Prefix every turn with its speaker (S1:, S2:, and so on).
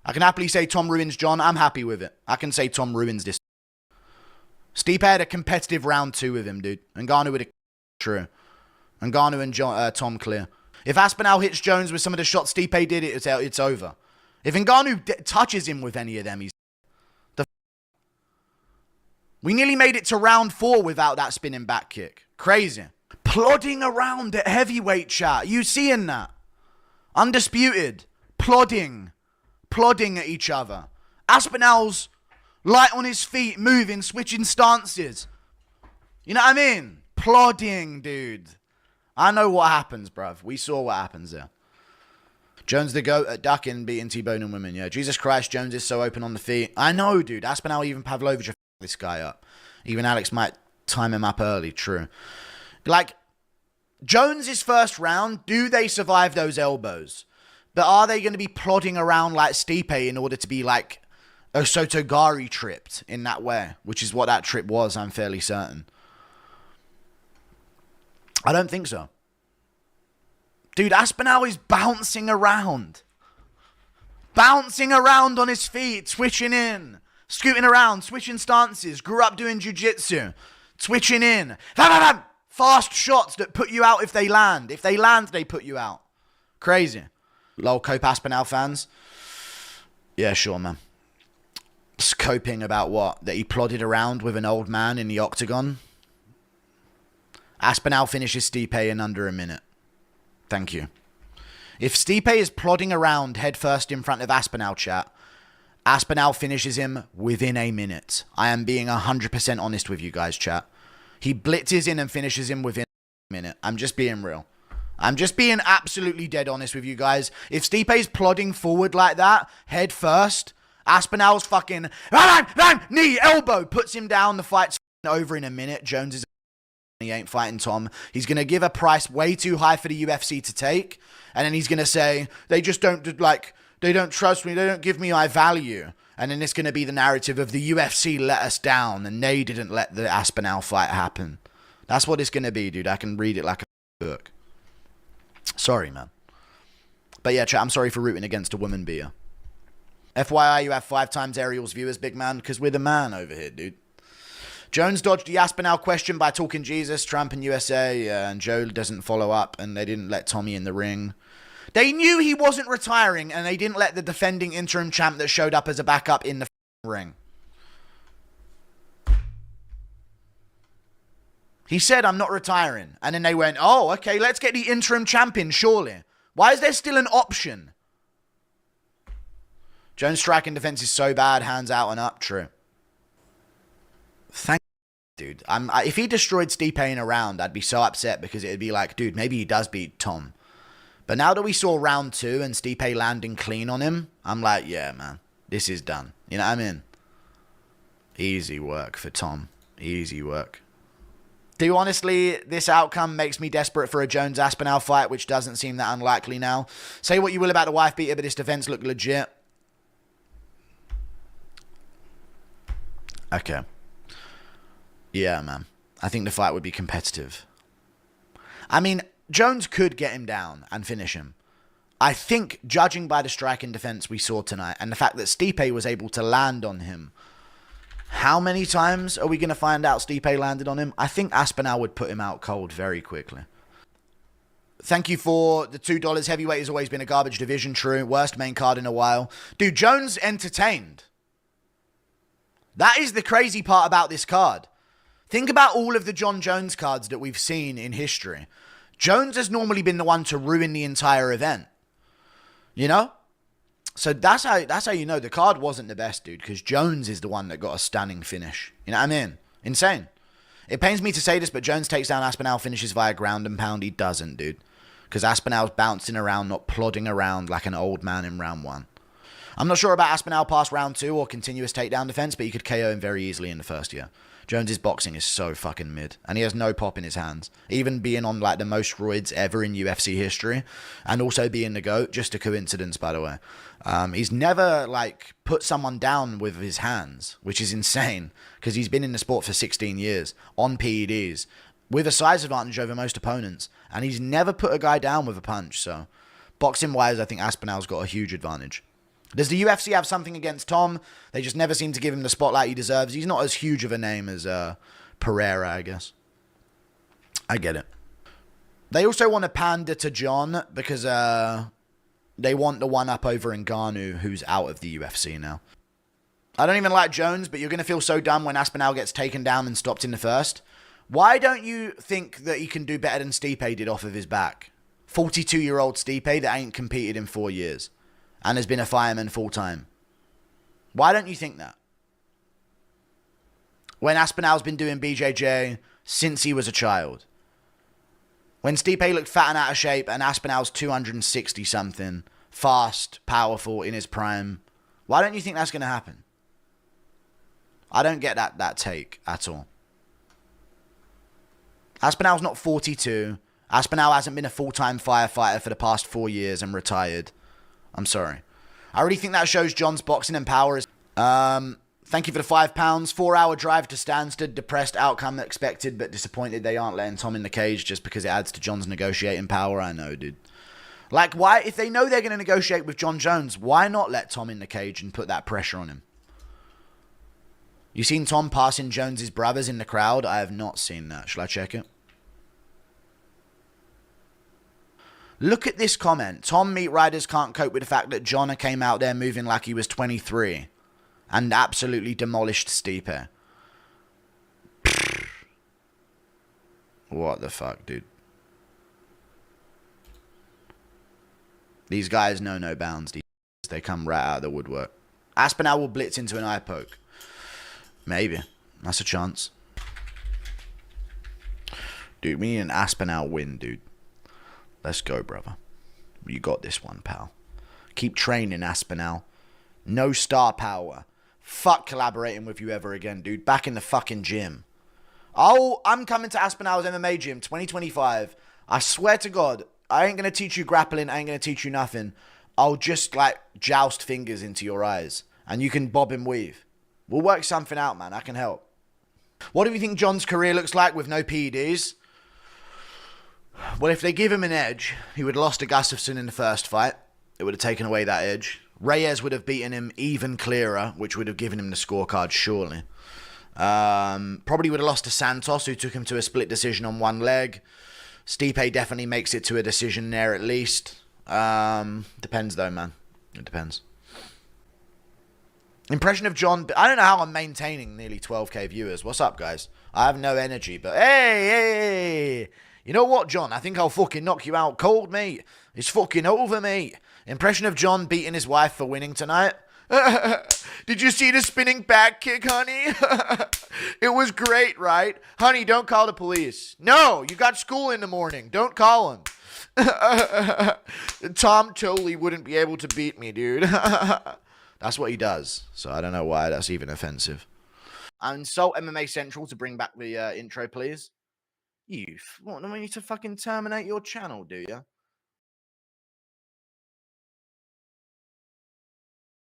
S1: I can happily say Tom ruins John. I'm happy with it. I can say Tom ruins this. Stipe had a competitive round 2 with him, dude. Ngannou would have... True. Ngannou and Tom clear. If Aspinall hits Jones with some of the shots Stipe did, it's over. If Ngannou touches him with any of them, he's... We nearly made it to round 4 without that spinning back kick. Crazy. Plodding around at heavyweight, chat. You seeing that? Undisputed. Plodding at each other. Aspinall's light on his feet, moving, switching stances. You know what I mean? Plodding, dude. I know what happens, bruv. We saw what happens there. Jones the GOAT at ducking, beating T-Bone and women. Yeah, Jesus Christ, Jones is so open on the feet. I know, dude. Aspinall, even Pavlovich, this guy up. Even Alex might time him up early, true. Like, Jones's first round, do they survive those elbows? But are they going to be plodding around like Stipe in order to be like Osotogari tripped in that way? Which is what that trip was, I'm fairly certain. I don't think so. Dude, Aspinall is bouncing around. Bouncing around on his feet, switching in. Scooting around, switching stances. Grew up doing jiu-jitsu. Switching in. Fast shots that put you out if they land. If they land, they put you out. Crazy. Lol, Cope Aspinall fans. Yeah, sure, man. Scoping about what? That he plodded around with an old man in the octagon? Aspinall finishes Stipe in under a minute. Thank you. If Stipe is plodding around headfirst in front of Aspinall, chat, Aspinall finishes him within a minute. I am being 100% honest with you guys, chat. He blitzes in and finishes him within a minute. I'm just being real. I'm just being absolutely dead honest with you guys. If Stipe's plodding forward like that, head first, Aspinall's fucking knee, elbow, puts him down. The fight's over in a minute. Jones is... He ain't fighting Tom. He's going to give a price way too high for the UFC to take. And then he's going to say, they just don't, like, they don't trust me. They don't give me my value. And then it's going to be the narrative of the UFC let us down and they didn't let the Aspinall fight happen. That's what it's going to be, dude. I can read it like a book. Sorry, man. But yeah, chat, I'm sorry for rooting against a woman beater. FYI, you have 5 times Ariel's viewers, big man, because we're the man over here, dude. Jones dodged the Aspinall question by talking Jesus, Trump, and USA, and Joe doesn't follow up, and they didn't let Tommy in the ring. They knew he wasn't retiring, and they didn't let the defending interim champ that showed up as a backup in the ring. He said, I'm not retiring. And then they went, oh, okay, let's get the interim champion, surely. Why is there still an option? Jones' striking defense is so bad, hands out and up, true. Thank you, dude. If he destroyed Stipe in a round, I'd be so upset because it'd be like, dude, maybe he does beat Tom. But now that we saw round 2 and Stipe landing clean on him, I'm like, yeah, man, this is done. You know what I mean? Easy work for Tom. Easy work. Do honestly, this outcome makes me desperate for a Jones-Aspinall fight, which doesn't seem that unlikely now. Say what you will about the wife beater, but this defense looked legit. Okay. Yeah, man. I think the fight would be competitive. I mean, Jones could get him down and finish him. I think, judging by the strike and defense we saw tonight, and the fact that Stipe was able to land on him, how many times are we going to find out Stipe landed on him? I think Aspinall would put him out cold very quickly. Thank you for the $2. Heavyweight has always been a garbage division, true. Worst main card in a while. Dude, Jones entertained. That is the crazy part about this card. Think about all of the John Jones cards that we've seen in history. Jones has normally been the one to ruin the entire event. You know? So that's how you know the card wasn't the best, dude, because Jones is the one that got a stunning finish. You know what I mean? Insane. It pains me to say this, but Jones takes down Aspinall, finishes via ground and pound. He doesn't, dude. Because Aspinall's bouncing around, not plodding around like an old man in round 1. I'm not sure about Aspinall past round 2 or continuous takedown defense, but you could KO him very easily in the first year. Jones's boxing is so fucking mid, and he has no pop in his hands. Even being on like the most roids ever in UFC history, and also being the GOAT, just a coincidence, by the way. He's never like put someone down with his hands, which is insane, because he's been in the sport for 16 years, on PEDs, with a size advantage over most opponents, and he's never put a guy down with a punch, so boxing-wise, I think Aspinall's got a huge advantage. Does the UFC have something against Tom? They just never seem to give him the spotlight he deserves. He's not as huge of a name as Pereira, I guess. I get it. They also want to pander to John because they want the one-up over Ngannou, who's out of the UFC now. I don't even like Jones, but you're going to feel so dumb when Aspinall gets taken down and stopped in the first. Why don't you think that he can do better than Stipe did off of his back? 42-year-old Stipe that ain't competed in 4 years and has been a fireman full-time. Why don't you think that? When Aspinall's been doing BJJ since he was a child. When Stipe looked fat and out of shape and Aspinall's 260-something, fast, powerful, in his prime. Why don't you think that's going to happen? I don't get that take at all. Aspinall's not 42. Aspinall hasn't been a full-time firefighter for the past 4 years and retired. I'm sorry. I really think that shows John's boxing and power is... Thank you for the £5. 4-hour drive to Stansted. Depressed outcome expected, but disappointed they aren't letting Tom in the cage just because it adds to John's negotiating power. I know, dude. Like, why? If they know they're going to negotiate with John Jones, why not let Tom in the cage and put that pressure on him? You seen Tom passing Jones's brothers in the crowd? I have not seen that. Shall I check it? Look at this comment. Tom Meat Riders can't cope with the fact that John came out there moving like he was 23 and absolutely demolished Stipe. What the fuck, dude? These guys know no bounds. They come right out of the woodwork. Aspinall will blitz into an eye poke. Maybe. That's a chance. Dude, we need an Aspinall win, dude. Let's go, brother. You got this one, pal. Keep training, Aspinall. No star power. Fuck collaborating with you ever again, dude. Back in the fucking gym. Oh, I'm coming to Aspinall's MMA gym 2025. I swear to God, I ain't going to teach you grappling. I ain't going to teach you nothing. I'll just, like, joust fingers into your eyes. And you can bob and weave. We'll work something out, man. I can help. What do you think John's career looks like with no PEDs? Well, if they give him an edge, he would have lost to Gustafsson in the first fight. It would have taken away that edge. Reyes would have beaten him even clearer, which would have given him the scorecard, surely. Probably would have lost to Santos, who took him to a split decision on one leg. Stipe definitely makes it to a decision there at least. Depends, though, man. It depends. Impression of John. I don't know how I'm maintaining nearly 12k viewers. What's up, guys? I have no energy, but hey. You know what, John? I think I'll fucking knock you out cold, mate. It's fucking over, mate. Impression of John beating his wife for winning tonight. Did you see the spinning back kick, honey? It was great, right? Honey, don't call the police. No, you got school in the morning. Don't call him. Tom totally wouldn't be able to beat me, dude. That's what he does. So I don't know why that's even offensive. And insult MMA Central to bring back the intro, please. You want me to fucking terminate your channel, do you?